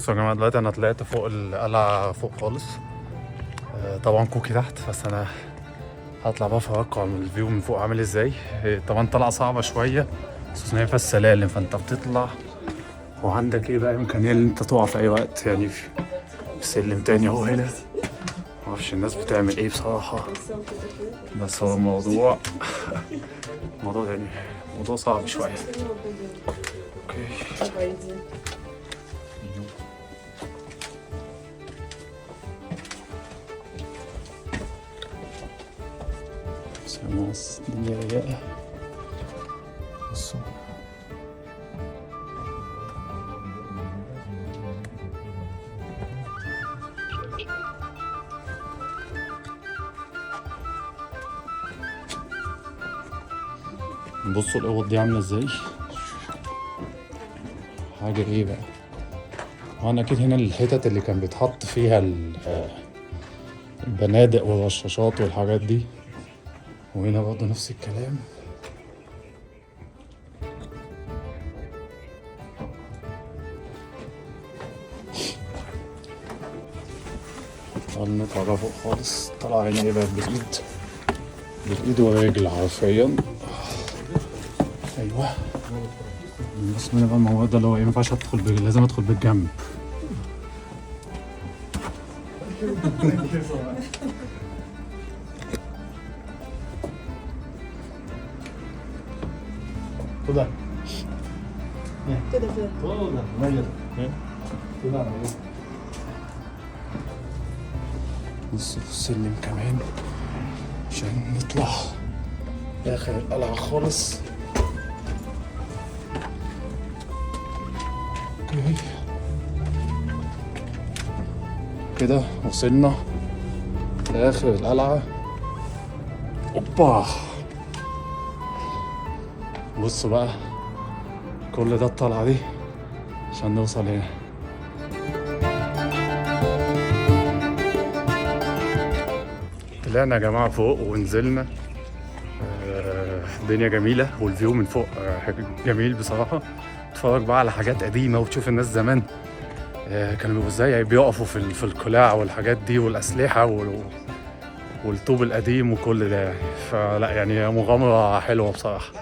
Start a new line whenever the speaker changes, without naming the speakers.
بصوا يا جماعه دلوقتي انا طلعت فوق القلعه فوق خالص. طبعا كوكي تحت، بس انا هطلع بقى اتوقع من الفيو من فوق عامل ازاي. طبعا طلعه صعبه شويه خصوصا هي فيها السلالم، فانت بتطلع وعندك ايه بقى امكانيه ان انت تقع في اي وقت. يعني في سلم تاني اهو هنا، معرفش الناس بتعمل ايه بصراحه، بس هو الموضوع يعني موضوع صعب شويه. اوكي بس الدنيا ضيقة. بصوا بصوا الأوض دي عاملة ازاي، حاجة ايه بقى. وانا اكيد هنا الحتت اللي كان بيتحط فيها البنادق والرشاشات والحاجات دي، وهنا برضه نفس الكلام. نطلع بقى فوق خالص. طلع هنا ايه بقى، بالايد والرجل حرفيا. ايوه بص هنا بقى الموضوع ده اللي هو ايه، مينفعش ادخل لازم ادخل بالجنب. كده بص السلم كمان عشان نطلع اخر القلعة خالص. اوكي كده وصلنا لاخر القلعة. اوبا بصوا بقى كل ده الطلعة دي عشان نوصل هنا. طلعنا يا جماعة فوق ونزلنا. الدنيا جميلة والفيو من فوق جميل بصراحة. تتفرج بقى على حاجات قديمة وتشوف الناس زمان كانوا بيبقوا ازاي بيقفوا في القلاع والحاجات دي والأسلحة والطوب القديم وكل ده يعني. فلا يعني مغامرة حلوة بصراحة.